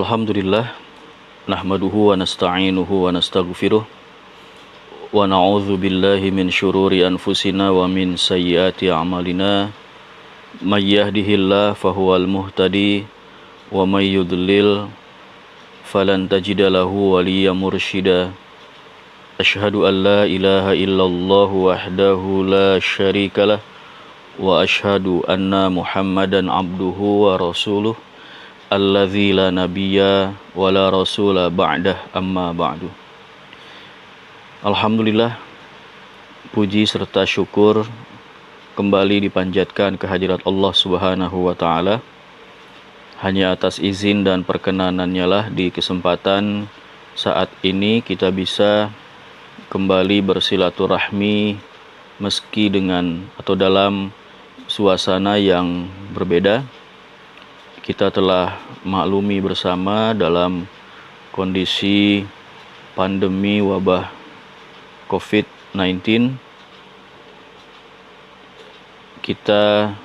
Alhamdulillah, nahmaduhu wa nasta'inuhu wa nastaghfiruh wa na'udzu billahi min syururi anfusina wa min sayyiati a'malina. May yahdihillahu fahuwal muhtadi wa may yudlil falan tajida lahu waliyyan mursyida. Asyhadu an la ilaha illallah wahdahu la syarikalah wa asyhadu anna Muhammadan abduhu wa rasuluh alladzi la nabiyya wa la rasula ba'dah, amma ba'du. Alhamdulillah, puji serta syukur kembali dipanjatkan kehadirat Allah Subhanahu wa taala. Hanya atas izin dan perkenanannya lah di kesempatan saat ini kita bisa kembali bersilaturahmi meski dengan atau dalam suasana yang berbeda. Kita telah maklumi bersama dalam kondisi pandemi wabah COVID-19, kita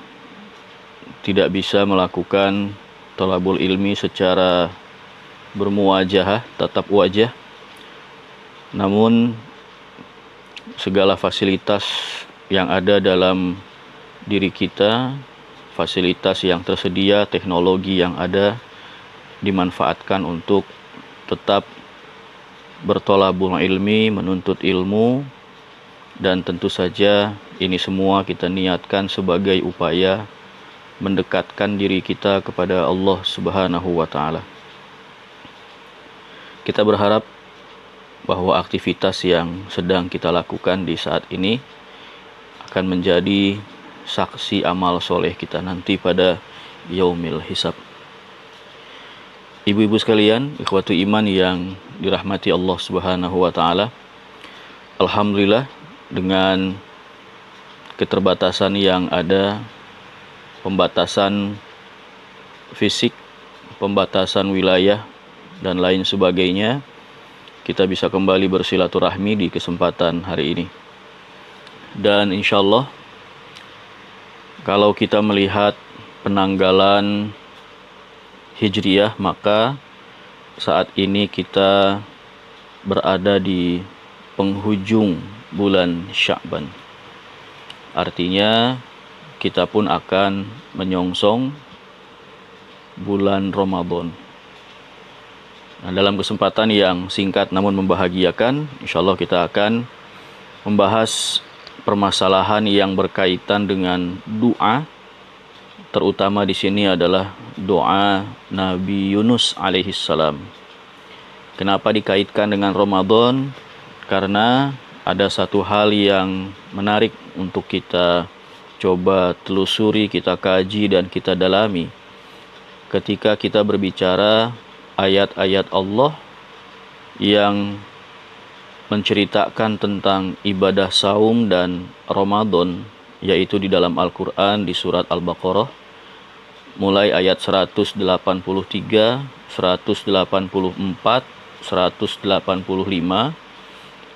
tidak bisa melakukan thalabul ilmi secara bermuwajahah, tatap wajah. Namun segala fasilitas yang ada dalam diri kita, fasilitas yang tersedia, teknologi yang ada, dimanfaatkan untuk tetap berthalabul ilmi, menuntut ilmu, dan tentu saja ini semua kita niatkan sebagai upaya mendekatkan diri kita kepada Allah Subhanahu wa taala. Kita berharap bahwa aktivitas yang sedang kita lakukan di saat ini akan menjadi saksi amal soleh kita nanti pada yaumil hisab. Ibu-ibu sekalian, ikhwatu iman yang dirahmati Allah Subhanahu wa taala, alhamdulillah dengan keterbatasan yang ada, pembatasan fisik, pembatasan wilayah dan lain sebagainya, kita bisa kembali bersilaturahmi di kesempatan hari ini. Dan insyaallah kalau kita melihat penanggalan Hijriyah, maka saat ini kita berada di penghujung bulan Sya'ban. Artinya kita pun akan menyongsong bulan Ramadan. Nah, dalam kesempatan yang singkat namun membahagiakan, insyaallah kita akan membahas permasalahan yang berkaitan dengan doa, terutama di sini adalah doa Nabi Yunus alaihissalam. Kenapa dikaitkan dengan Ramadan? Karena ada satu hal yang menarik untuk kita coba telusuri, kita kaji dan kita dalami. Ketika kita berbicara ayat-ayat Allah yang menceritakan tentang ibadah saum dan Ramadan, yaitu di dalam Al-Quran di surat Al-Baqarah mulai ayat 183, 184, 185.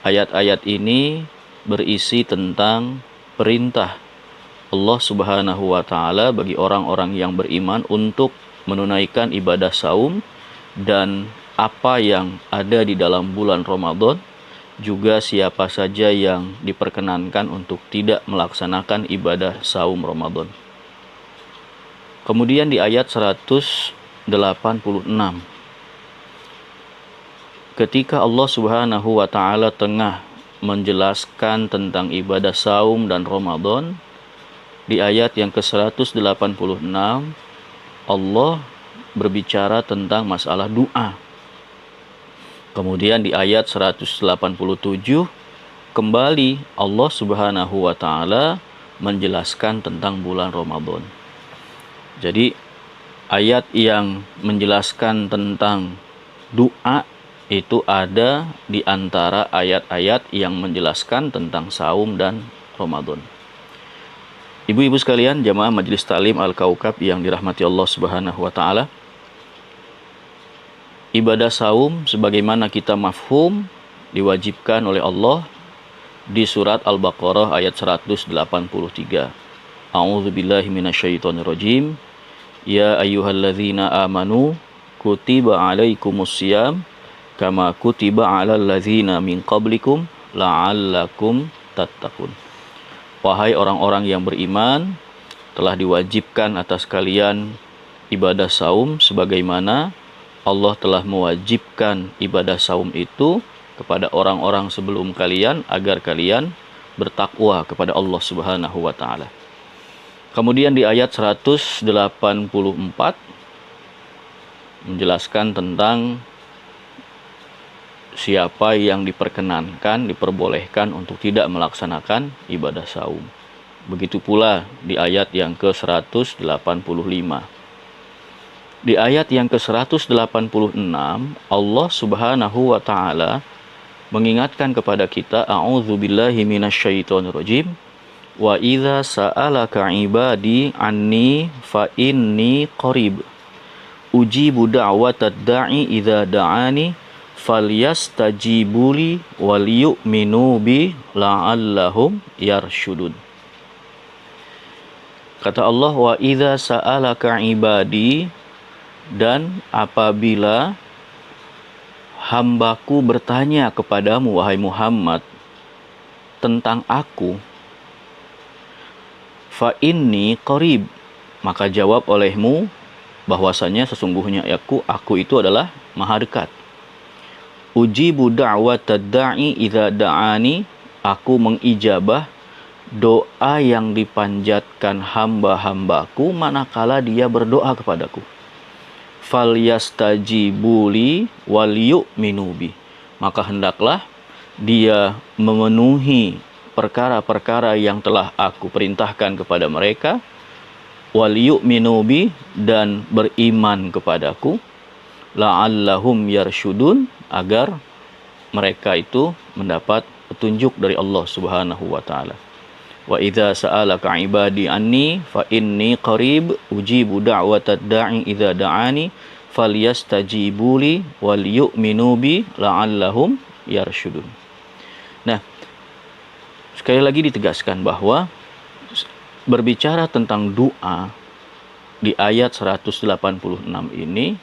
Ayat-ayat ini berisi tentang perintah Allah Subhanahu wa taala bagi orang-orang yang beriman untuk menunaikan ibadah saum dan apa yang ada di dalam bulan Ramadan, juga siapa saja yang diperkenankan untuk tidak melaksanakan ibadah saum Ramadan. Kemudian di ayat 186, ketika Allah Subhanahu wa taala tengah menjelaskan tentang ibadah saum dan Ramadan, di ayat yang ke-186 Allah berbicara tentang masalah doa. Kemudian di ayat 187 kembali Allah Subhanahu wa taala menjelaskan tentang bulan Ramadan. Jadi ayat yang menjelaskan tentang doa itu ada di antara ayat-ayat yang menjelaskan tentang saum dan Ramadan. Ibu-ibu sekalian, jamaah Majelis Ta'lim Al-Kaukab yang dirahmati Allah Subhanahu wa taala, ibadah saum sebagaimana kita mafhum diwajibkan oleh Allah di surat Al-Baqarah ayat 183. A'udzubillahi minasyaitonirrajim. Ya ayyuhalladzina amanu kutiba alaikumusiyam kama kutiba alal ladzina min qablikum la'allakum tattaqun. Wahai orang-orang yang beriman, telah diwajibkan atas kalian ibadah saum sebagaimana Allah telah mewajibkan ibadah saum itu kepada orang-orang sebelum kalian agar kalian bertakwa kepada Allah Subhanahu wa taala. Kemudian di ayat 184 menjelaskan tentang siapa yang diperbolehkan untuk tidak melaksanakan ibadah saum. Begitu pula di ayat yang ke-185. Di ayat yang ke-186, Allah Subhanahu wa taala mengingatkan kepada kita, a'udzubillahi minasyaitonirrajim, wa idza sa'alaka ibadi anni fa inni qarib ujibu da'watad da'i idza da'ani falyastajibuli waliyu'minu bi la'allahum yarsyudun. Kata Allah, wa idza sa'alaka ibadi, dan apabila hambaku bertanya kepadamu wahai Muhammad tentang aku, fa inni qarib, maka jawab olehmu bahwasanya sesungguhnya aku itu adalah maha dekat. Ujibu da'watad da'i idza da'ani, aku mengijabah doa yang dipanjatkan hamba-hambaku manakala dia berdoa kepadaku. Falyastajibuli waliyu'minu bi, maka hendaklah dia memenuhi perkara-perkara yang telah aku perintahkan kepada mereka, waliyu'minu bi, dan beriman kepadaku, la'allahum yarsyudun, agar mereka itu mendapat petunjuk dari Allah Subhanahu wa taala. Wa idza sa'alaka ibadi anni fa inni qarib ujibu da'watad da'i idza da'ani falyastajibuli wal yu'minu bi la'allahum yarsyudun. Nah, sekali lagi ditegaskan bahwa berbicara tentang doa di ayat 186 ini,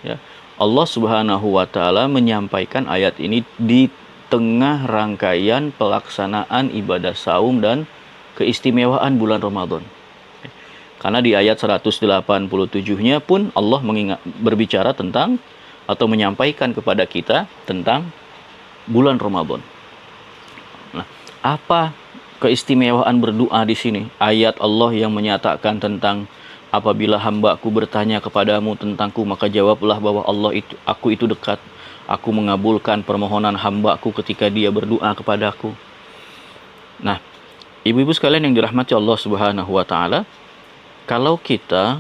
ya, Allah Subhanahu wa taala menyampaikan ayat ini di tengah rangkaian pelaksanaan ibadah saum dan keistimewaan bulan Ramadan. Karena di ayat 187-nya pun Allah berbicara tentang atau menyampaikan kepada kita tentang bulan Ramadan. Nah, apa keistimewaan berdoa di sini? Ayat Allah yang menyatakan tentang apabila hambaku bertanya kepadamu tentangku, maka jawablah bahwa aku itu dekat. Aku mengabulkan permohonan hambaku ketika dia berdoa kepadaku. Nah, ibu-ibu sekalian yang dirahmati Allah Subhanahu wa taala, kalau kita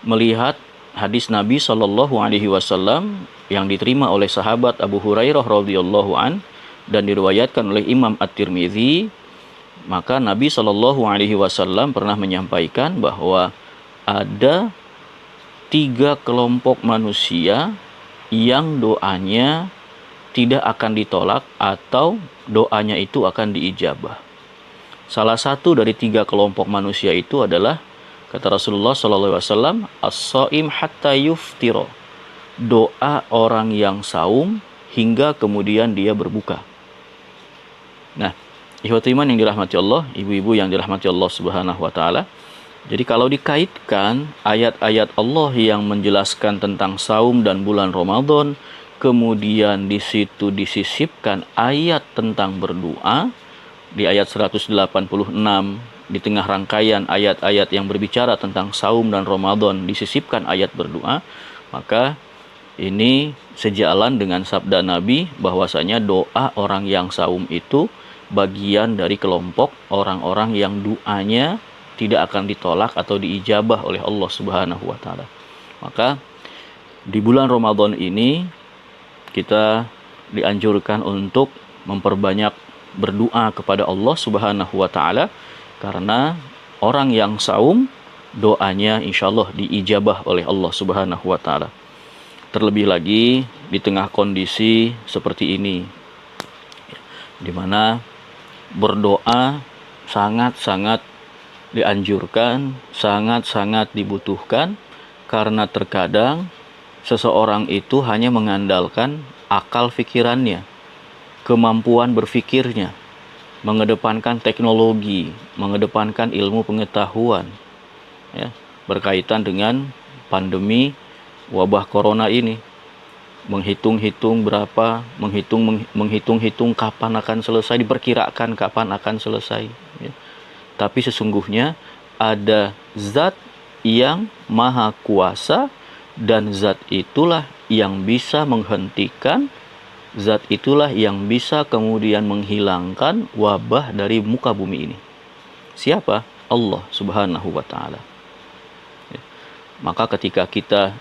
melihat hadis Nabi Shallallahu alaihi wasallam yang diterima oleh sahabat Abu Hurairah radhiyallahu an dan diriwayatkan oleh Imam At-Tirmidzi, maka Nabi Shallallahu alaihi wasallam pernah menyampaikan bahwa ada 3 kelompok manusia yang doanya tidak akan ditolak atau doanya itu akan diijabah. Salah satu dari 3 kelompok manusia itu adalah, kata Rasulullah SAW, as-shaim hatta yuftira, doa orang yang saum hingga kemudian dia berbuka. Nah, ikhwati iman yang dirahmati Allah, ibu-ibu yang dirahmati Allah Subhanahu wa taala, jadi kalau dikaitkan ayat-ayat Allah yang menjelaskan tentang saum dan bulan Ramadan, kemudian di situ disisipkan ayat tentang berdoa di ayat 186, di tengah rangkaian ayat-ayat yang berbicara tentang saum dan Ramadan disisipkan ayat berdoa, maka ini sejalan dengan sabda Nabi bahwasanya doa orang yang saum itu bagian dari kelompok orang-orang yang doanya tidak akan ditolak atau diijabah oleh Allah Subhanahu wa taala. Maka di bulan Ramadan ini kita dianjurkan untuk memperbanyak berdoa kepada Allah Subhanahu wa taala, karena orang yang saum doanya insyaallah diijabah oleh Allah Subhanahu wa taala. Terlebih lagi di tengah kondisi seperti ini, di mana berdoa sangat-sangat dianjurkan, sangat-sangat dibutuhkan, karena terkadang seseorang itu hanya mengandalkan akal pikirannya, kemampuan berpikirnya, mengedepankan teknologi, mengedepankan ilmu pengetahuan, ya, berkaitan dengan pandemi wabah corona ini. Menghitung-hitung berapa, menghitung-hitung kapan akan selesai, diperkirakan kapan akan selesai, ya. Tapi sesungguhnya ada zat yang maha kuasa, dan zat itulah yang bisa menghentikan, zat itulah yang bisa kemudian menghilangkan wabah dari muka bumi ini. Siapa? Allah Subhanahu wa Ta'ala. Maka ketika kita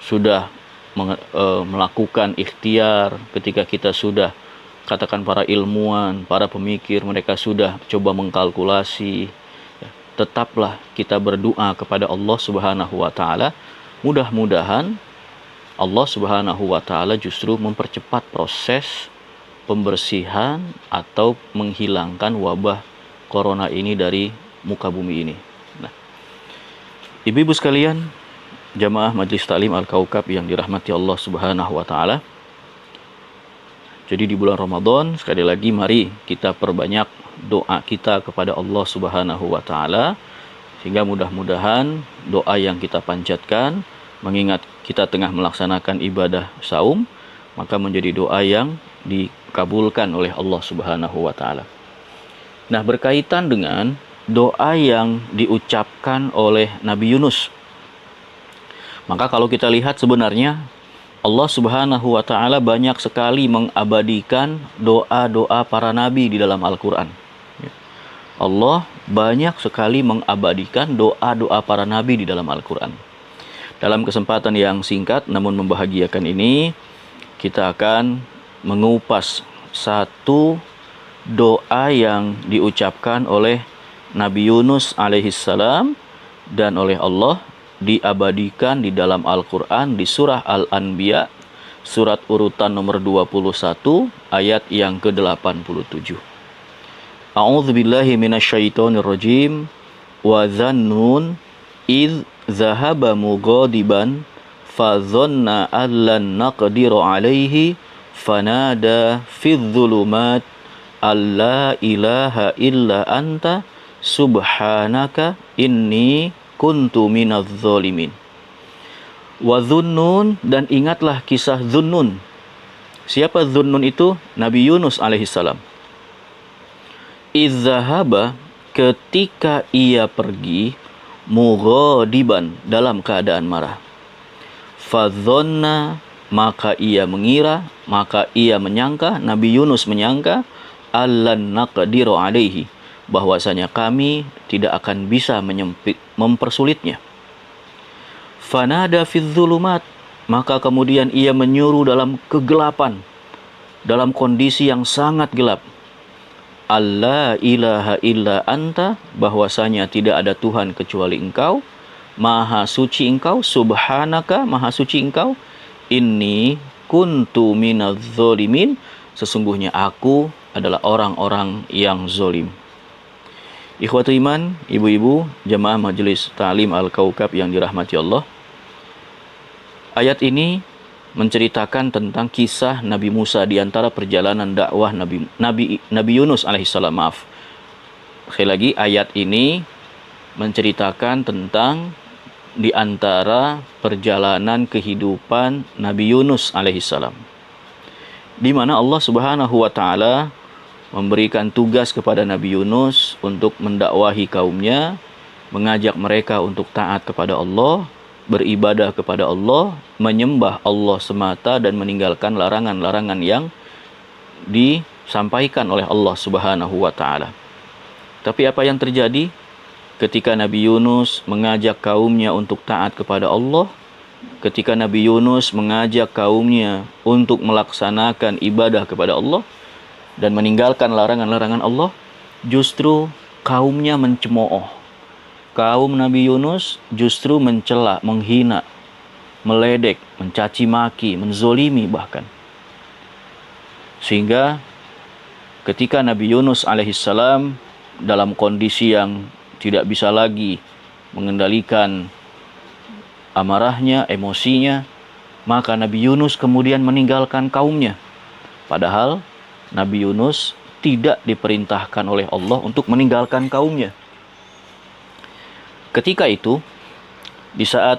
sudah melakukan ikhtiar, ketika kita sudah, katakan para ilmuwan, para pemikir, mereka sudah coba mengkalkulasi, tetaplah kita berdoa kepada Allah Subhanahu wa Ta'ala. Mudah-mudahan Allah Subhanahu wa Ta'ala justru mempercepat proses pembersihan atau menghilangkan wabah corona ini dari muka bumi ini. Nah, ibu-ibu sekalian, jamaah Majelis Taklim Al-Kaukab yang dirahmati Allah Subhanahu wa Ta'ala. Jadi di bulan Ramadan, sekali lagi mari kita perbanyak doa kita kepada Allah Subhanahu wa Ta'ala, sehingga mudah-mudahan doa yang kita panjatkan, mengingat kita tengah melaksanakan ibadah saum, maka menjadi doa yang dikabulkan oleh Allah Subhanahu wa Ta'ala. Nah, berkaitan dengan doa yang diucapkan oleh Nabi Yunus, maka kalau kita lihat sebenarnya Allah Subhanahu wa Ta'ala banyak sekali mengabadikan doa-doa para nabi di dalam Al-Quran. Allah banyak sekali mengabadikan doa-doa para nabi di dalam Al-Quran. Dalam kesempatan yang singkat namun membahagiakan ini, kita akan mengupas satu doa yang diucapkan oleh Nabi Yunus alaihissalam dan oleh Allah, diabadikan di dalam Al-Quran di surah Al-Anbiya, surat urutan nomor 21, ayat yang ke-87. A'udzu billahi minasyaitonir rajim. Wa dzannun idz zahaba mughadiban fa dhanna allan naqdiru alaihi fanada fidz dzulumat alla ilaha illa anta subhanaka inni kuntu minadz zalimin. Wa Dhunnun, dan ingatlah kisah Dhunnun. Siapa Dhunnun itu? Nabi Yunus alaihissalam. Izzahaba, ketika ia pergi, mughadiban, dalam keadaan marah. Fadhonna, maka ia mengira, maka ia menyangka, Nabi Yunus menyangka, allan naqdiru alaihi, bahwasanya kami tidak akan bisa mempersulitnya. Fanada fidz dzulumat, maka kemudian ia menyuruh dalam kegelapan, dalam kondisi yang sangat gelap. Alla ilaha illa anta, bahwasanya tidak ada Tuhan kecuali Engkau, maha suci Engkau, subhanaka, maha suci Engkau, inni kuntu minadz zalimin, sesungguhnya aku adalah orang-orang yang zalim. Ikhwatul iman, ibu-ibu, jamaah Majelis Taklim Al-Kaukab yang dirahmati Allah. Ayat ini menceritakan tentang kisah Nabi Musa di antara perjalanan dakwah Nabi Yunus alaihissalam. Maaf. Sekali lagi, ayat ini menceritakan tentang di antara perjalanan kehidupan Nabi Yunus alaihissalam, di mana Allah Subhanahu wa Ta'ala memberikan tugas kepada Nabi Yunus untuk mendakwahi kaumnya, mengajak mereka untuk taat kepada Allah, beribadah kepada Allah, menyembah Allah semata dan meninggalkan larangan-larangan yang disampaikan oleh Allah Subhanahu wa Ta'ala. Tapi apa yang terjadi ketika Nabi Yunus mengajak kaumnya untuk taat kepada Allah, ketika Nabi Yunus mengajak kaumnya untuk melaksanakan ibadah kepada Allah dan meninggalkan larangan-larangan Allah, justru kaumnya mencemooh. Kaum Nabi Yunus justru mencela, menghina, meledek, mencaci maki, menzolimi bahkan. Sehingga ketika Nabi Yunus alaihissalam dalam kondisi yang tidak bisa lagi mengendalikan amarahnya, emosinya, Maka Nabi Yunus kemudian meninggalkan kaumnya. Padahal Nabi Yunus tidak diperintahkan oleh Allah untuk meninggalkan kaumnya. Ketika itu, di saat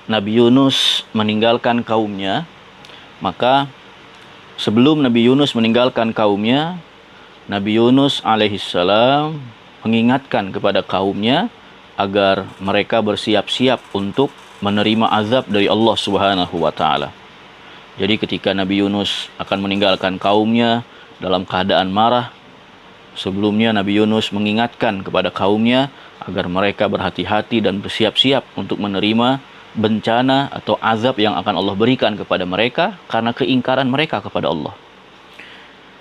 Nabi Yunus meninggalkan kaumnya, maka sebelum Nabi Yunus meninggalkan kaumnya, Nabi Yunus alaihissalam mengingatkan kepada kaumnya agar mereka bersiap-siap untuk menerima azab dari Allah Subhanahu wa taala. Jadi ketika Nabi Yunus akan meninggalkan kaumnya dalam keadaan marah, sebelumnya Nabi Yunus mengingatkan kepada kaumnya agar mereka berhati-hati dan bersiap-siap untuk menerima bencana atau azab yang akan Allah berikan kepada mereka karena keingkaran mereka kepada Allah.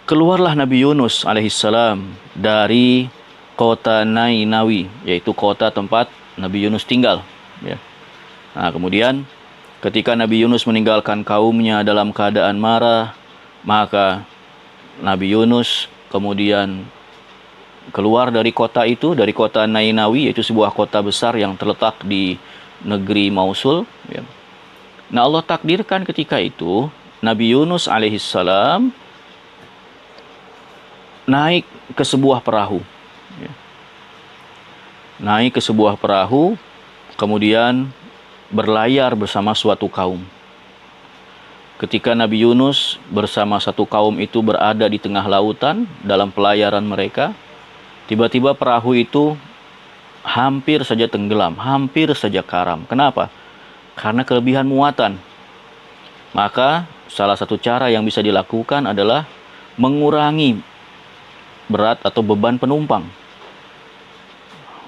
Keluarlah Nabi Yunus alaihissalam dari kota Nainawi, yaitu kota tempat Nabi Yunus tinggal. Ya. Nah, kemudian ketika Nabi Yunus meninggalkan kaumnya dalam keadaan marah, maka Nabi Yunus kemudian keluar dari kota itu, dari kota Nainawi, yaitu sebuah kota besar yang terletak di negeri Mausul. Ya. Nah, Allah takdirkan ketika itu Nabi Yunus alaihissalam naik ke sebuah perahu. Ya. Naik ke sebuah perahu, kemudian berlayar bersama suatu kaum. Ketika Nabi Yunus bersama satu kaum itu berada di tengah lautan dalam pelayaran mereka, tiba-tiba perahu itu hampir saja tenggelam, hampir saja karam. Kenapa? Karena kelebihan muatan. Maka salah satu cara yang bisa dilakukan adalah mengurangi berat atau beban penumpang.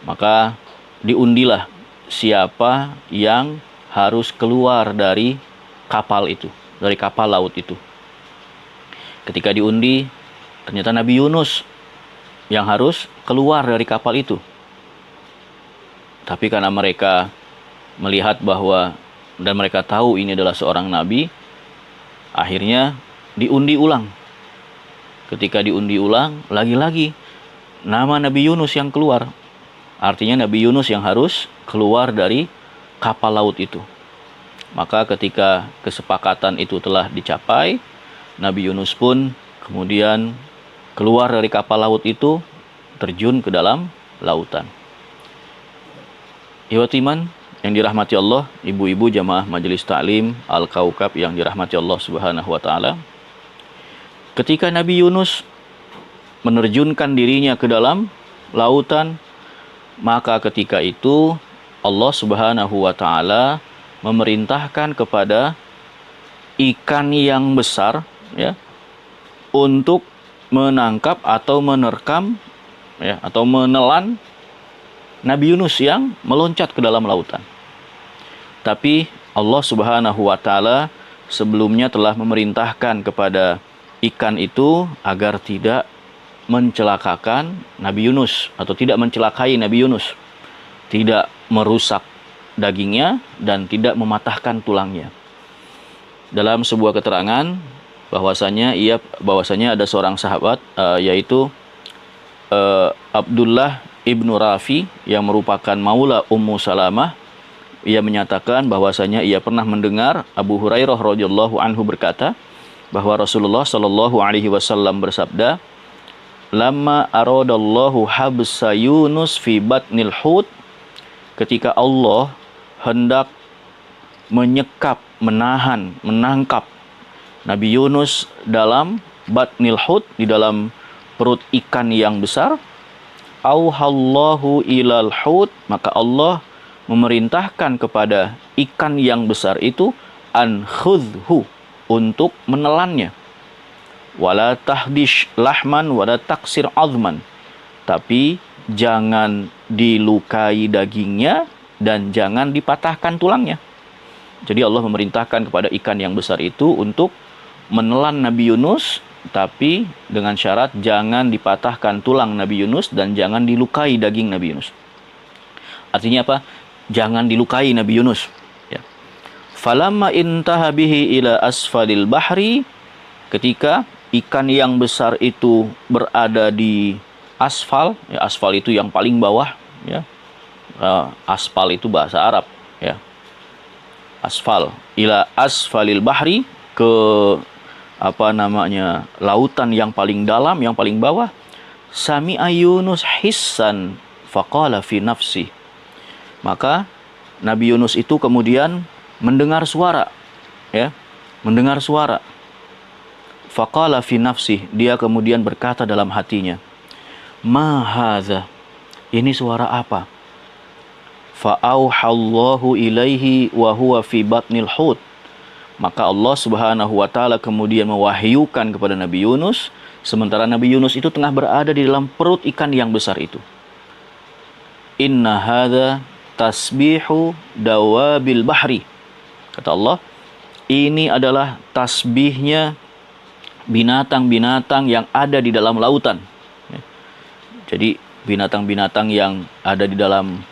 Maka diundilah siapa yang harus keluar dari kapal itu, dari kapal laut itu. Ketika diundi, ternyata Nabi Yunus yang harus keluar dari kapal itu. Tapi karena mereka melihat bahwa dan mereka tahu ini adalah seorang nabi, akhirnya diundi ulang. Ketika diundi ulang, lagi-lagi nama Nabi Yunus yang keluar. Artinya Nabi Yunus yang harus keluar dari kapal laut itu. Maka ketika kesepakatan itu telah dicapai, Nabi Yunus pun kemudian keluar dari kapal laut itu, terjun ke dalam lautan. Ikhwati iman yang dirahmati Allah, ibu-ibu jamaah Majelis Ta'lim Al-Kaukab yang dirahmati Allah Subhanahu wa taala. Ketika Nabi Yunus menerjunkan dirinya ke dalam lautan, maka ketika itu Allah Subhanahu wa taala memerintahkan kepada ikan yang besar, ya, untuk menangkap atau menerkam, ya, atau menelan Nabi Yunus yang meloncat ke dalam lautan. Tapi Allah Subhanahu wa taala sebelumnya telah memerintahkan kepada ikan itu agar tidak mencelakakan Nabi Yunus atau tidak mencelakai Nabi Yunus, tidak merusak dagingnya dan tidak mematahkan tulangnya. Dalam sebuah keterangan bahwasanya ada seorang sahabat yaitu Abdullah ibnu Rafi yang merupakan maula Ummu Salamah. Ia menyatakan bahwasanya ia pernah mendengar Abu Hurairah radhiyallahu anhu berkata bahwa Rasulullah shallallahu alaihi wasallam bersabda, "Lamma aradallahu habsa Yunus fi batnil hut," ketika Allah hendak menyekap, menahan, menangkap Nabi Yunus dalam batnil hut, di dalam perut ikan yang besar, auhallahu ilal hut, maka Allah memerintahkan kepada ikan yang besar itu an khudhu, untuk menelannya. Wala tahdish lahman wala taksir azman, tapi jangan dilukai dagingnya dan jangan dipatahkan tulangnya. Jadi Allah memerintahkan kepada ikan yang besar itu untuk menelan Nabi Yunus, tapi dengan syarat jangan dipatahkan tulang Nabi Yunus dan jangan dilukai daging Nabi Yunus. Artinya apa? Jangan dilukai Nabi Yunus. Ya. Falamma intaha bihi ila asfalil bahri, ketika ikan yang besar itu berada di asfal, ya, asfal itu yang paling bawah, ya. Aspal itu bahasa Arab, ya. asfal, ila asfalil bahri, ke lautan yang paling dalam, yang paling bawah. Sami'a Yunus hissan faqala fi nafsi. Maka Nabi Yunus itu kemudian mendengar suara, ya, mendengar suara. Faqala fi nafsi, dia kemudian berkata dalam hatinya, ma hadza, ini suara apa? Fa'auhallahu ilaihi wa huwa fi batnil hut. Maka Allah Subhanahu wa taala kemudian mewahyukan kepada Nabi Yunus, sementara Nabi Yunus itu tengah berada di dalam perut ikan yang besar itu. Inna hadza tasbihu dawabil bahri. Kata Allah, ini adalah tasbihnya binatang-binatang yang ada di dalam lautan. Jadi binatang-binatang yang ada di dalam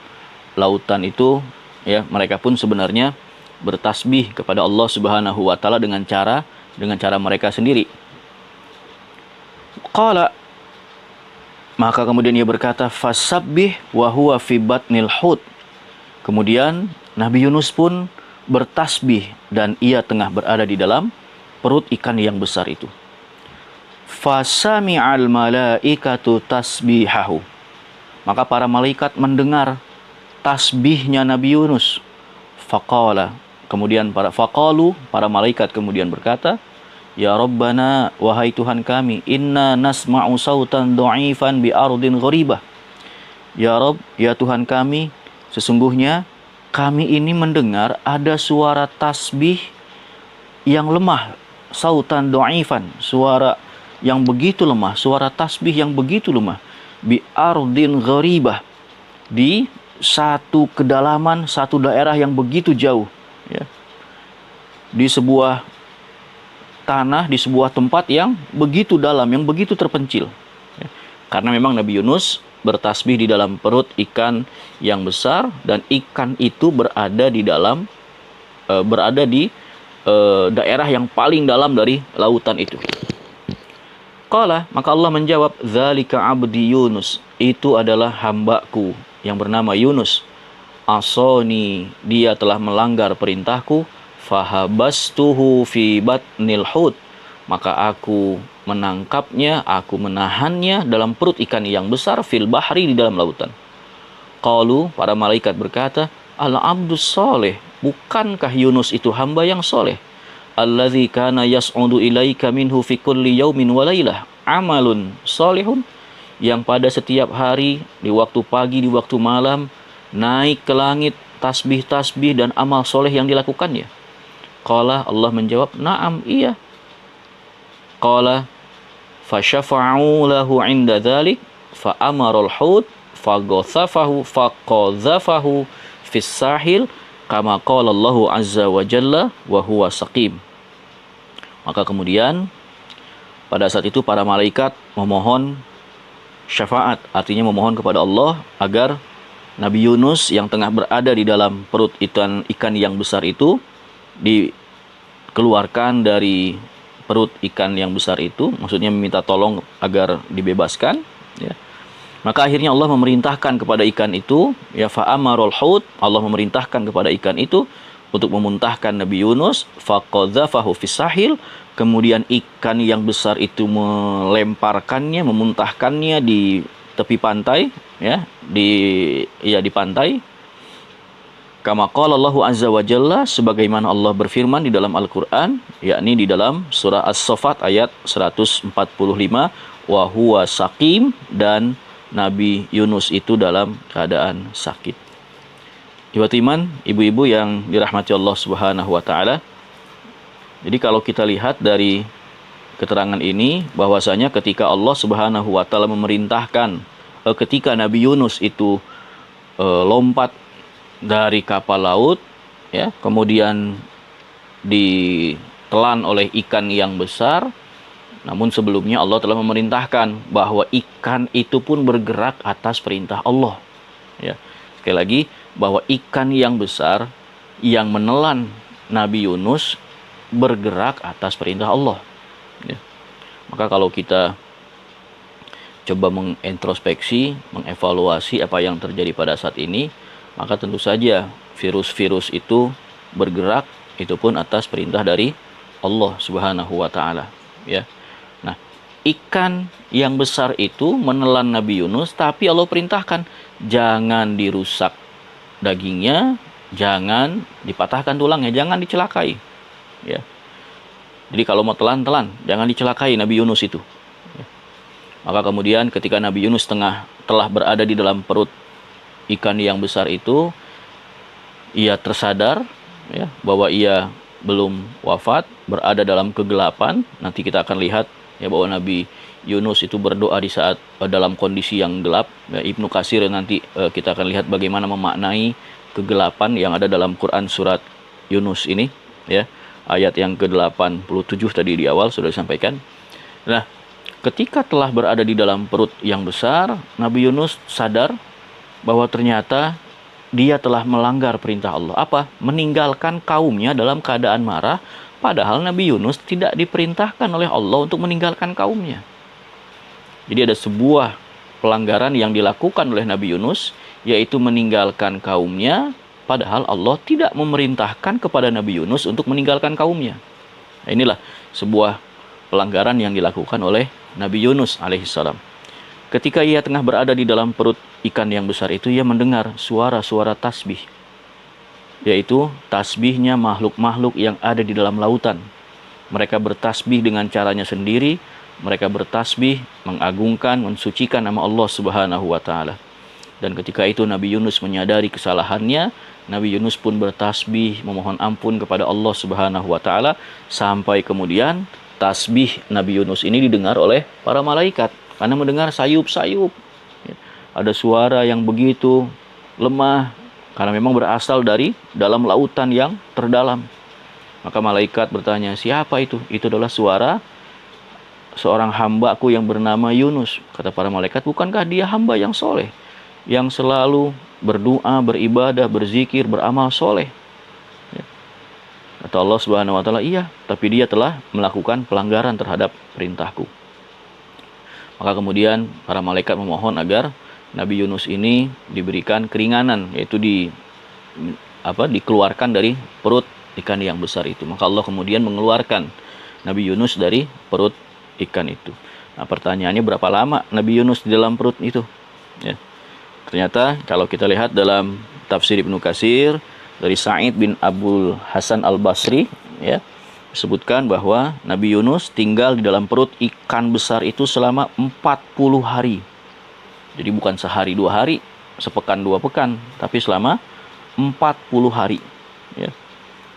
lautan itu, ya, mereka pun sebenarnya bertasbih kepada Allah Subhanahu wa taala dengan cara mereka sendiri. Qala, maka kemudian ia berkata, fasabbih wa huwa fi batnil hut. Kemudian Nabi Yunus pun bertasbih dan ia tengah berada di dalam perut ikan yang besar itu. Fasami'al malaikatu tasbihahu. Maka para malaikat mendengar tasbihnya Nabi Yunus. Faqala, kemudian para malaikat kemudian berkata, ya Rabbana, wahai Tuhan kami, inna nasma'u sautan dha'ifan bi ardin gharibah. Ya Rabb, ya Tuhan kami, sesungguhnya kami ini mendengar ada suara tasbih yang lemah, sautan dha'ifan, suara yang begitu lemah, suara tasbih yang begitu lemah, bi ardin gharibah, di satu kedalaman, satu daerah yang begitu jauh, ya, di sebuah tanah, di sebuah tempat yang begitu dalam, yang begitu terpencil, ya. Karena memang Nabi Yunus bertasbih di dalam perut ikan yang besar, dan ikan itu berada di daerah yang paling dalam dari lautan itu. Qala, maka Allah menjawab, dzalika abdi Yunus, itu adalah hambaku yang bernama Yunus. Asoni, dia telah melanggar perintahku. Fahabastuhu fi batnil hut, maka aku menangkapnya, aku menahannya dalam perut ikan yang besar, fil bahri, di dalam lautan. Qalu, para malaikat berkata, al abdus soleh, bukankah Yunus itu hamba yang soleh? Alladzi kana yas'udu ilaika minhu fi kulli yaumin wa lailah amalun solihun, yang pada setiap hari, di waktu pagi, di waktu malam, naik ke langit tasbih-tasbih dan amal soleh yang dilakukannya. Qala, Allah menjawab, na'am, iya. Qala, fasyafa'u lahu 'inda dzalik fa'amarul hut faqadhafahu fis sahil kama qala Allahu azza wa jalla wa huwa saqim. Maka kemudian pada saat itu para malaikat memohon syafaat, artinya memohon kepada Allah agar Nabi Yunus yang tengah berada di dalam perut ikan yang besar itu dikeluarkan dari perut ikan yang besar itu, maksudnya meminta tolong agar dibebaskan, ya. Maka akhirnya Allah memerintahkan kepada ikan itu, ya, fa'amarul hut, Allah memerintahkan kepada ikan itu untuk memuntahkan Nabi Yunus, faqadzafahu fis sahil, kemudian ikan yang besar itu melemparkannya, memuntahkannya di tepi pantai, ya, di pantai. Kama qala Allahu azza wa jalla, sebagaimana Allah berfirman di dalam Al-Qur'an, yakni di dalam surah As-Saffat ayat 145, wa huwa saqim, dan Nabi Yunus itu dalam keadaan sakit. Iman, ibu-ibu yang dirahmati Allah Subhanahu wa taala. Jadi kalau kita lihat dari keterangan ini, bahwasanya ketika Allah Subhanahu wa taala memerintahkan ketika Nabi Yunus itu lompat dari kapal laut, ya, kemudian ditelan oleh ikan yang besar, namun sebelumnya Allah telah memerintahkan bahwa ikan itu pun bergerak atas perintah Allah, ya. Sekali lagi, bahwa ikan yang besar yang menelan Nabi Yunus bergerak atas perintah Allah, ya. Maka kalau kita coba mengintrospeksi, mengevaluasi apa yang terjadi pada saat ini, maka tentu saja virus-virus itu bergerak itu pun atas perintah dari Allah Subhanahu wa taala, ya. Nah, ikan yang besar itu menelan Nabi Yunus, tapi Allah perintahkan jangan dirusak dagingnya, jangan dipatahkan tulangnya, jangan dicelakai, ya. Jadi kalau mau telan, jangan dicelakai Nabi Yunus itu. Maka kemudian ketika Nabi Yunus telah berada di dalam perut ikan yang besar itu, ia tersadar, ya, bahwa ia belum wafat, berada dalam kegelapan. Nanti kita akan lihat, ya, bahwa Nabi Yunus itu berdoa di saat dalam kondisi yang gelap. Ya, Ibnu Katsir nanti kita akan lihat bagaimana memaknai kegelapan yang ada dalam Quran surat Yunus ini, ya. Ayat yang ke-87 tadi di awal sudah disampaikan. Nah, ketika telah berada di dalam perut yang besar, Nabi Yunus sadar bahwa ternyata dia telah melanggar perintah Allah. Apa? Meninggalkan kaumnya dalam keadaan marah, padahal Nabi Yunus tidak diperintahkan oleh Allah untuk meninggalkan kaumnya. Jadi ada sebuah pelanggaran yang dilakukan oleh Nabi Yunus, yaitu meninggalkan kaumnya, padahal Allah tidak memerintahkan kepada Nabi Yunus untuk meninggalkan kaumnya. Nah, inilah sebuah pelanggaran yang dilakukan oleh Nabi Yunus alaihissalam. Ketika ia tengah berada di dalam perut ikan yang besar itu, ia mendengar suara-suara tasbih, yaitu tasbihnya makhluk-makhluk yang ada di dalam lautan. Mereka bertasbih dengan caranya sendiri, mereka bertasbih, mengagungkan, mensucikan nama Allah Subhanahu wa taala. Dan ketika itu Nabi Yunus menyadari kesalahannya, Nabi Yunus pun bertasbih memohon ampun kepada Allah Subhanahu wa taala, sampai kemudian tasbih Nabi Yunus ini didengar oleh para malaikat, karena mendengar sayup-sayup. Ada suara yang begitu lemah, karena memang berasal dari dalam lautan yang terdalam. Maka malaikat bertanya, siapa itu? Itu adalah suara seorang hambaku yang bernama Yunus. Kata para malaikat, bukankah dia hamba yang soleh, yang selalu berdoa, beribadah, berzikir, beramal soleh? Kata Allah Subhanahu wa taala, iya, tapi dia telah melakukan pelanggaran terhadap perintahku. Maka kemudian para malaikat memohon agar Nabi Yunus ini diberikan keringanan, yaitu dikeluarkan dari perut ikan yang besar itu. Maka Allah kemudian mengeluarkan Nabi Yunus dari perut ikan itu. Nah, pertanyaannya, berapa lama Nabi Yunus di dalam perut itu? Ya. Ternyata kalau kita lihat dalam tafsir Ibnu Katsir dari Sa'id bin Abdul Hasan Al-Basri, ya, disebutkan bahwa Nabi Yunus tinggal di dalam perut ikan besar itu selama 40 hari. Jadi bukan sehari 2 hari, sepekan 2 pekan, tapi selama 40 hari, ya,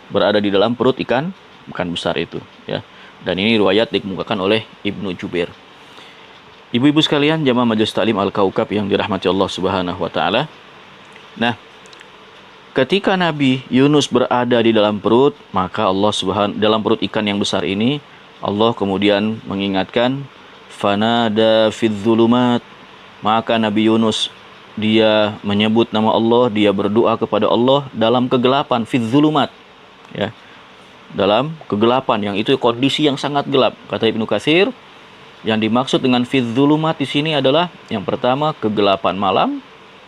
berada di dalam perut ikan besar itu, ya. Dan ini riwayat dikemukakan oleh Ibnu Jubair. Ibu-ibu sekalian, jamaah Majelis Taklim Al-Kaukab yang dirahmati Allah Subhanahu wa taala. Nah, ketika Nabi Yunus berada di dalam perut, maka dalam perut ikan yang besar ini, Allah kemudian mengingatkan, fanada fidzulumat. Maka Nabi Yunus, dia menyebut nama Allah, dia berdoa kepada Allah dalam kegelapan, fidzulumat, ya. Dalam kegelapan, yang itu kondisi yang sangat gelap. Kata Ibnu Katsir, yang dimaksud dengan fidzulumat di sini adalah yang pertama kegelapan malam,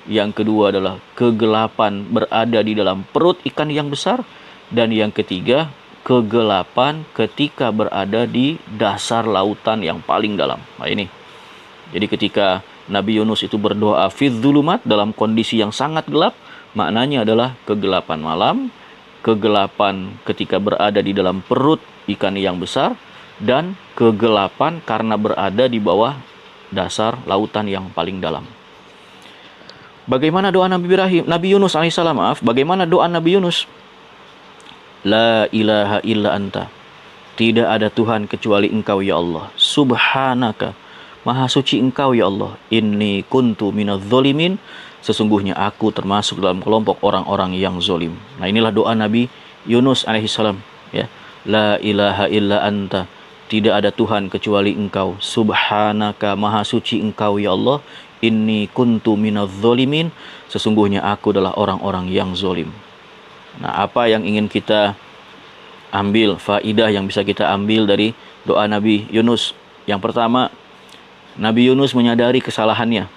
yang kedua adalah kegelapan berada di dalam perut ikan yang besar, dan yang ketiga kegelapan ketika berada di dasar lautan yang paling dalam. Nah ini. Jadi ketika Nabi Yunus itu berdoa fidzulumat dalam kondisi yang sangat gelap, maknanya adalah kegelapan malam, kegelapan ketika berada di dalam perut ikan yang besar, dan kegelapan karena berada di bawah dasar lautan yang paling dalam. Bagaimana doa Nabi Yunus alaihissalam? Bagaimana doa Nabi Yunus? La ilaha illa anta. Tidak ada Tuhan kecuali Engkau ya Allah. Subhanaka. Maha suci Engkau ya Allah. Inni kuntu minadz zalimin. Sesungguhnya aku termasuk dalam kelompok orang-orang yang zolim. Nah, inilah doa Nabi Yunus alaihissalam, ya. La ilaha illa anta. Tidak ada Tuhan kecuali Engkau. Subhanaka, maha suci Engkau ya Allah. Inni kuntu minadz zalimin. Sesungguhnya aku adalah orang-orang yang zolim. Nah, apa yang ingin kita ambil, faidah yang bisa kita ambil dari doa Nabi Yunus? Yang pertama, Nabi Yunus menyadari kesalahannya.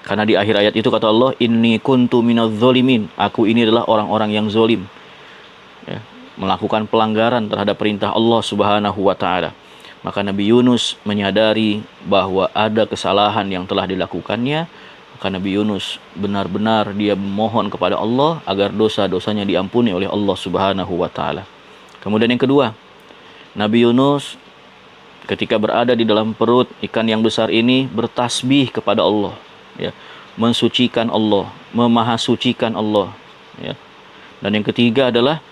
Karena di akhir ayat itu kata Allah, Inni kuntu minadz zalimin. Aku ini adalah orang-orang yang zolim. melakukan pelanggaran terhadap perintah Allah Subhanahu wa taala. Maka Nabi Yunus menyadari bahwa ada kesalahan yang telah dilakukannya. Maka Nabi Yunus benar-benar dia memohon kepada Allah agar dosa-dosanya diampuni oleh Allah Subhanahu wa taala. Kemudian yang kedua, Nabi Yunus ketika berada di dalam perut ikan yang besar ini bertasbih kepada Allah, ya, mensucikan Allah, memahasucikan Allah, ya. Dan yang ketiga adalah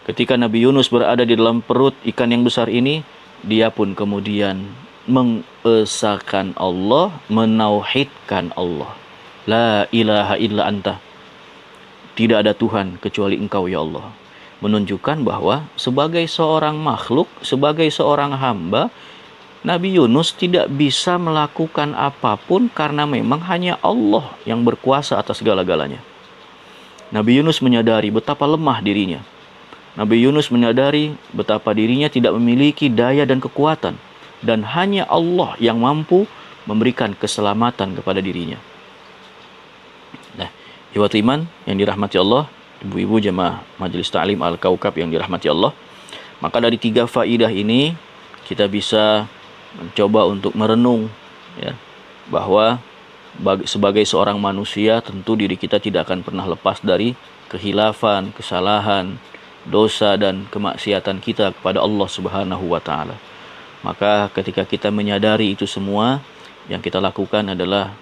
ketika Nabi Yunus berada di dalam perut ikan yang besar ini, dia pun kemudian mengesahkan Allah, menauhidkan Allah. La ilaha illa anta. Tidak ada Tuhan kecuali Engkau ya Allah. Menunjukkan bahwa sebagai seorang makhluk, sebagai seorang hamba, Nabi Yunus tidak bisa melakukan apapun karena memang hanya Allah yang berkuasa atas segala-galanya. Nabi Yunus menyadari betapa lemah dirinya. Nabi Yunus menyadari betapa dirinya tidak memiliki daya dan kekuatan. Dan hanya Allah yang mampu memberikan keselamatan kepada dirinya. Nah, ikhwat iman yang dirahmati Allah, ibu-ibu jemaah Majelis Ta'lim Al-Kaukab yang dirahmati Allah. Maka dari 3 faidah ini kita bisa mencoba untuk merenung, ya, bahwa sebagai seorang manusia tentu diri kita tidak akan pernah lepas dari kehilafan, kesalahan, dosa dan kemaksiatan kita kepada Allah Subhanahu wa taala. Maka ketika kita menyadari itu semua, yang kita lakukan adalah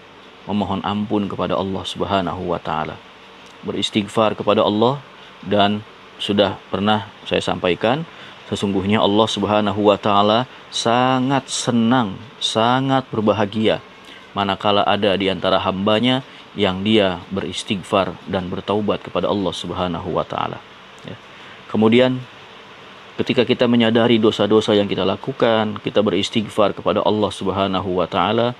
memohon ampun kepada Allah Subhanahu wa taala. Beristighfar kepada Allah, dan sudah pernah saya sampaikan, sesungguhnya Allah Subhanahu wa taala sangat senang, sangat berbahagia manakala ada di antara hambanya yang dia beristighfar dan bertaubat kepada Allah Subhanahu wa taala. Ya. Kemudian ketika kita menyadari dosa-dosa yang kita lakukan, kita beristighfar kepada Allah Subhanahu wa taala,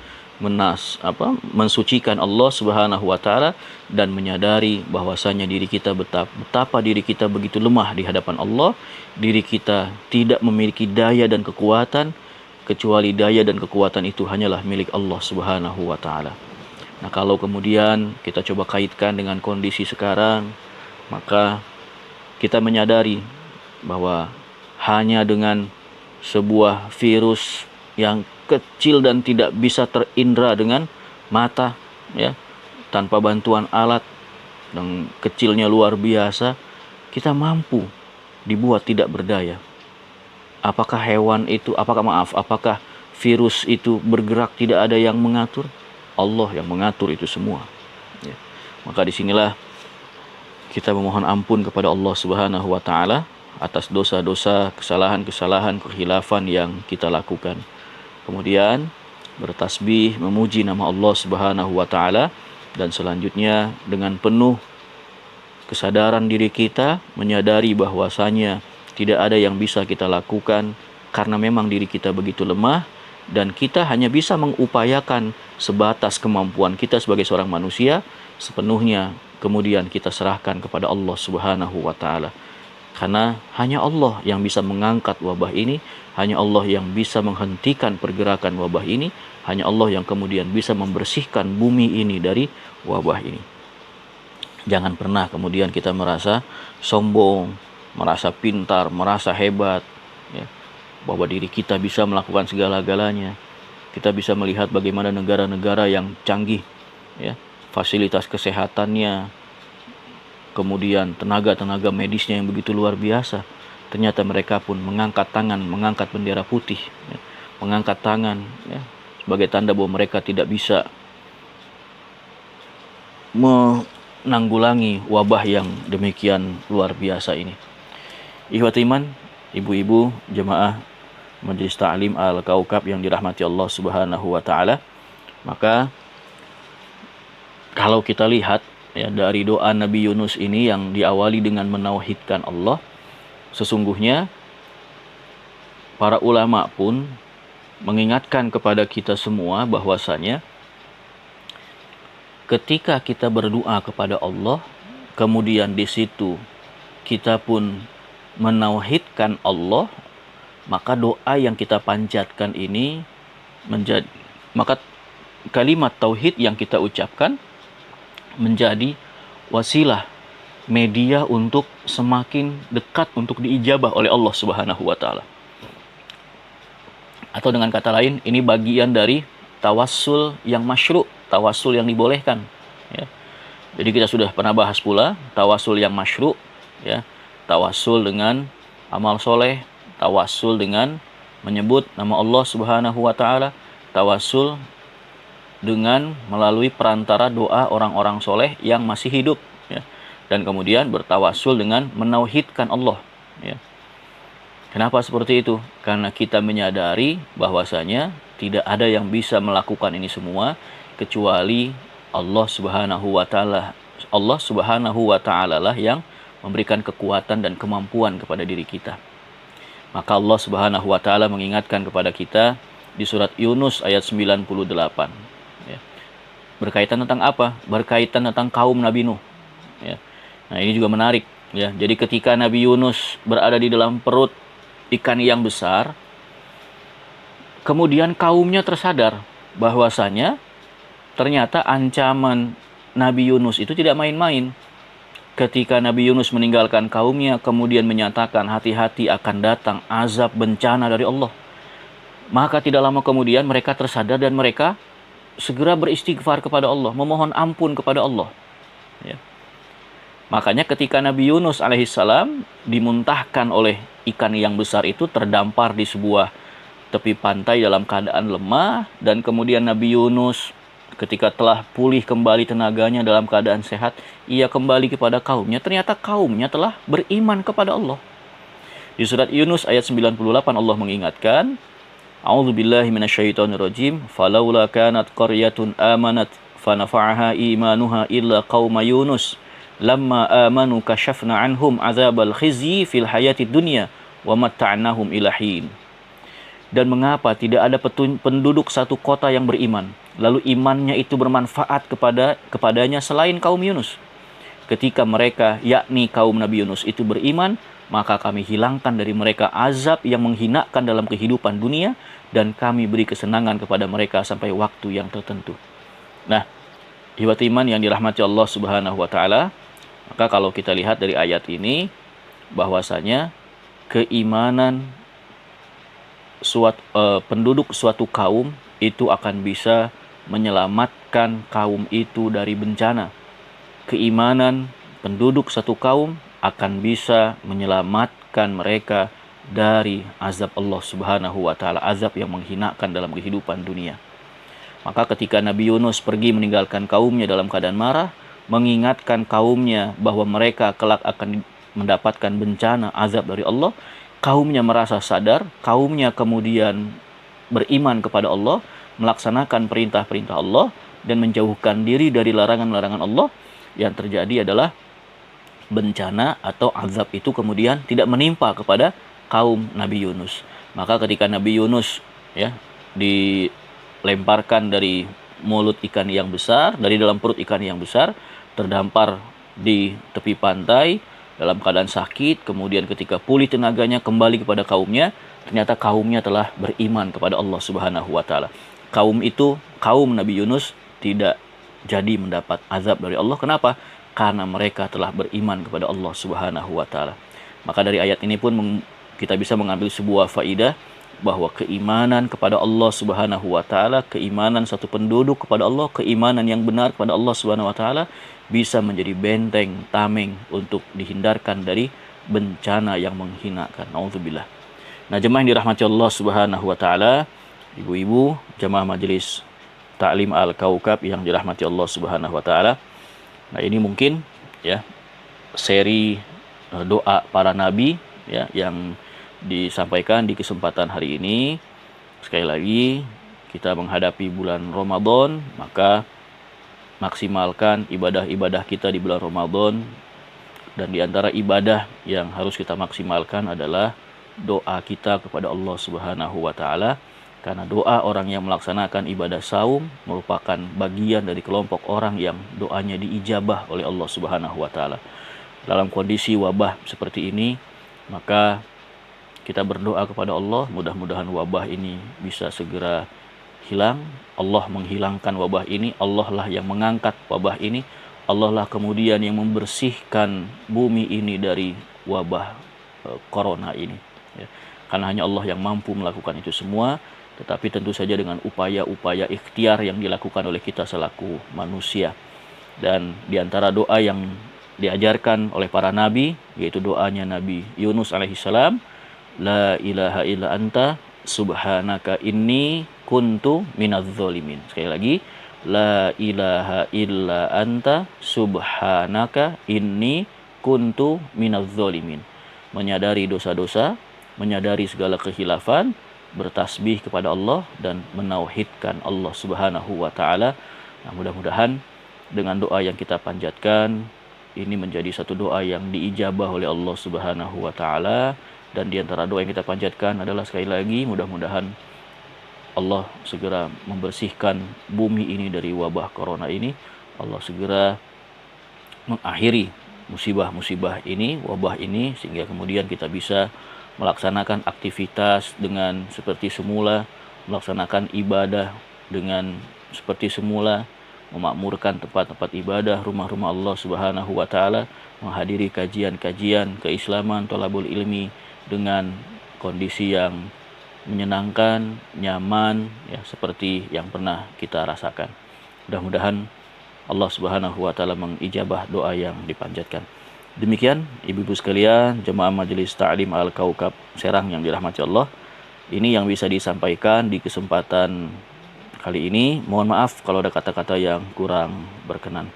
mensucikan Allah Subhanahu wa taala, dan menyadari bahwasanya diri kita betapa diri kita begitu lemah di hadapan Allah, diri kita tidak memiliki daya dan kekuatan kecuali daya dan kekuatan itu hanyalah milik Allah Subhanahu wa taala. Nah, kalau kemudian kita coba kaitkan dengan kondisi sekarang, maka kita menyadari bahwa hanya dengan sebuah virus yang kecil dan tidak bisa terindra dengan mata, ya, tanpa bantuan alat yang kecilnya luar biasa, kita mampu dibuat tidak berdaya. Apakah apakah virus itu bergerak tidak ada yang mengatur? Allah yang mengatur itu semua, ya. Maka disinilah kita memohon ampun kepada Allah Subhanahu wa taala atas dosa-dosa, kesalahan-kesalahan, kehilafan yang kita lakukan. Kemudian bertasbih, memuji nama Allah Subhanahu wa taala, dan selanjutnya dengan penuh kesadaran diri kita menyadari bahwasanya tidak ada yang bisa kita lakukan karena memang diri kita begitu lemah, dan kita hanya bisa mengupayakan sebatas kemampuan kita sebagai seorang manusia, sepenuhnya kemudian kita serahkan kepada Allah Subhanahu wa taala. Karena hanya Allah yang bisa mengangkat wabah ini, hanya Allah yang bisa menghentikan pergerakan wabah ini, hanya Allah yang kemudian bisa membersihkan bumi ini dari wabah ini. Jangan pernah kemudian kita merasa sombong, merasa pintar, merasa hebat, ya, bahwa diri kita bisa melakukan segala-galanya. Kita bisa melihat bagaimana negara-negara yang canggih, ya, fasilitas kesehatannya, kemudian tenaga-tenaga medisnya yang begitu luar biasa, ternyata mereka pun mengangkat tangan, mengangkat bendera putih, ya, mengangkat tangan, ya, sebagai tanda bahwa mereka tidak bisa menanggulangi wabah yang demikian luar biasa ini. Ikhwat iman, ibu-ibu jemaah Majelis Ta'lim Al-Kaukab yang dirahmati Allah Subhanahu wa taala, maka kalau kita lihat, ya, dari doa Nabi Yunus ini yang diawali dengan menauhidkan Allah, sesungguhnya para ulama pun mengingatkan kepada kita semua bahwasanya ketika kita berdoa kepada Allah, kemudian di situ kita pun menauhidkan Allah, maka doa yang kita panjatkan ini maka kalimat tauhid yang kita ucapkan menjadi wasilah media untuk semakin dekat untuk diijabah oleh Allah Subhanahu wa taala. Atau dengan kata lain, ini bagian dari tawassul yang masyru', tawassul yang dibolehkan, ya. Jadi kita sudah pernah bahas pula tawassul yang masyru', ya. Tawassul dengan amal soleh, tawassul dengan menyebut nama Allah Subhanahu wa taala, tawassul dengan melalui perantara doa orang-orang soleh yang masih hidup, ya. Dan kemudian bertawassul dengan menauhidkan Allah, ya. Kenapa seperti itu? Karena kita menyadari bahwasanya tidak ada yang bisa melakukan ini semua kecuali Allah Subhanahu wa taala. Allah Subhanahu wa taala lah yang memberikan kekuatan dan kemampuan kepada diri kita. Maka Allah Subhanahu wa taala mengingatkan kepada kita di surat Yunus ayat 98, ya. Berkaitan tentang apa? Berkaitan tentang kaum Nabi Nuh, ya. Nah, ini juga menarik, ya. Jadi ketika Nabi Yunus berada di dalam perut ikan yang besar, kemudian kaumnya tersadar bahwasanya ternyata ancaman Nabi Yunus itu tidak main-main. Ketika Nabi Yunus meninggalkan kaumnya, kemudian menyatakan hati-hati akan datang azab bencana dari Allah. Maka tidak lama kemudian mereka tersadar dan mereka segera beristighfar kepada Allah, memohon ampun kepada Allah, ya. Makanya ketika Nabi Yunus alaihissalam dimuntahkan oleh ikan yang besar itu, terdampar di sebuah tepi pantai dalam keadaan lemah, dan kemudian Nabi Yunus ketika telah pulih kembali tenaganya dalam keadaan sehat, ia kembali kepada kaumnya. Ternyata kaumnya telah beriman kepada Allah. Di surat Yunus ayat 98 Allah mengingatkan, A'udzubillahi minasyaitonirrajim, falaula kanat qaryatun amanat fanafa'aha imanuha illa qauma Yunus lamma amanu kashafna anhum azabal khizyi fil hayatid dunya wa matta'nahum ila hin. Dan mengapa tidak ada penduduk satu kota yang beriman, lalu imannya itu bermanfaat kepadanya selain kaum Yunus. Ketika mereka, yakni kaum Nabi Yunus itu beriman, maka kami hilangkan dari mereka azab yang menghinakan dalam kehidupan dunia, dan kami beri kesenangan kepada mereka sampai waktu yang tertentu. Nah, ihwat iman yang dirahmati Allah Subhanahu wa taala, maka kalau kita lihat dari ayat ini bahwasanya keimanan penduduk suatu kaum itu akan bisa menyelamatkan kaum itu dari bencana. Keimanan penduduk satu kaum akan bisa menyelamatkan mereka dari azab Allah Subhanahu wa taala, azab yang menghinakan dalam kehidupan dunia. Maka ketika Nabi Yunus pergi meninggalkan kaumnya dalam keadaan marah, mengingatkan kaumnya bahwa mereka kelak akan mendapatkan bencana azab dari Allah, kaumnya merasa sadar, kaumnya kemudian beriman kepada Allah, melaksanakan perintah-perintah Allah, dan menjauhkan diri dari larangan-larangan Allah. Yang terjadi adalah bencana atau azab itu kemudian tidak menimpa kepada kaum Nabi Yunus. Maka ketika Nabi Yunus, ya, dilemparkan dari mulut ikan yang besar, dari dalam perut ikan yang besar, terdampar di tepi pantai dalam keadaan sakit, kemudian ketika pulih tenaganya kembali kepada kaumnya, ternyata kaumnya telah beriman kepada Allah Subhanahu wa taala. Kaum itu, kaum Nabi Yunus, tidak jadi mendapat azab dari Allah. Kenapa? Karena mereka telah beriman kepada Allah Subhanahu wa taala. Maka dari ayat ini pun kita bisa mengambil sebuah faidah bahwa keimanan kepada Allah Subhanahu wa taala, keimanan satu penduduk kepada Allah, keimanan yang benar kepada Allah Subhanahu wa taala bisa menjadi benteng tameng untuk dihindarkan dari bencana yang menghinakan. Nauzubillah. Nah, jemaah yang dirahmati Allah Subhanahu wa taala, ibu-ibu jemaah majelis Ta'lim Al-Kaukab yang dirahmati Allah Subhanahu wa taala. Nah, ini mungkin, ya, seri doa para nabi, ya, yang disampaikan di kesempatan hari ini. Sekali lagi, kita menghadapi bulan Ramadan, maka maksimalkan ibadah-ibadah kita di bulan Ramadan. Dan di antara ibadah yang harus kita maksimalkan adalah doa kita kepada Allah Subhanahu wa taala. Karena doa orang yang melaksanakan ibadah saum merupakan bagian dari kelompok orang yang doanya diijabah oleh Allah Subhanahu wa taala. Dalam kondisi wabah seperti ini, maka kita berdoa kepada Allah, mudah-mudahan wabah ini bisa segera hilang. Allah menghilangkan wabah ini, Allah lah yang mengangkat wabah ini, Allah lah kemudian yang membersihkan bumi ini dari wabah corona ini. Ya. Karena hanya Allah yang mampu melakukan itu semua, tetapi tentu saja dengan upaya-upaya ikhtiar yang dilakukan oleh kita selaku manusia. Dan di antara doa yang diajarkan oleh para nabi, yaitu doanya Nabi Yunus alaihissalam, La ilaha illa anta subhanaka inni kuntu minadz zalimin. Sekali lagi, La ilaha illa anta subhanaka inni kuntu minadz zalimin. Menyadari dosa-dosa, menyadari segala kekhilafan, bertasbih kepada Allah dan menauhidkan Allah Subhanahu wa taala. Nah, mudah-mudahan dengan doa yang kita panjatkan ini menjadi satu doa yang diijabah oleh Allah Subhanahu wa taala, dan di antara doa yang kita panjatkan adalah sekali lagi mudah-mudahan Allah segera membersihkan bumi ini dari wabah corona ini. Allah segera mengakhiri musibah-musibah ini, wabah ini, sehingga kemudian kita bisa melaksanakan aktivitas dengan seperti semula, melaksanakan ibadah dengan seperti semula, memakmurkan tempat-tempat ibadah, rumah-rumah Allah Subhanahu wa taala, menghadiri kajian-kajian keislaman, thalabul ilmi dengan kondisi yang menyenangkan, nyaman, ya seperti yang pernah kita rasakan. Mudah-mudahan Allah Subhanahu wa taala mengijabah doa yang dipanjatkan. Demikian ibu-ibu sekalian, jemaah Majelis Ta'lim Al-Kaukab Serang yang dirahmati Allah. Ini yang bisa disampaikan di kesempatan kali ini. Mohon maaf kalau ada kata-kata yang kurang berkenan.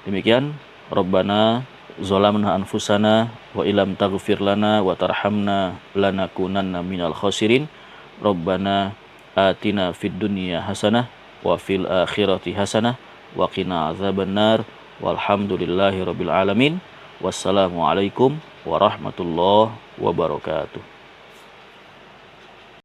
Demikian, Rabbana zalamna anfusana wa ilam taghfir lana wa tarhamna lanakunanna minal khasirin. Rabbana atina fid dunya hasanah wa fil akhirati hasanah wa qina azabannar. Walhamdulillahi rabbil alamin. Wassalamualaikum warahmatullahi wabarakatuh.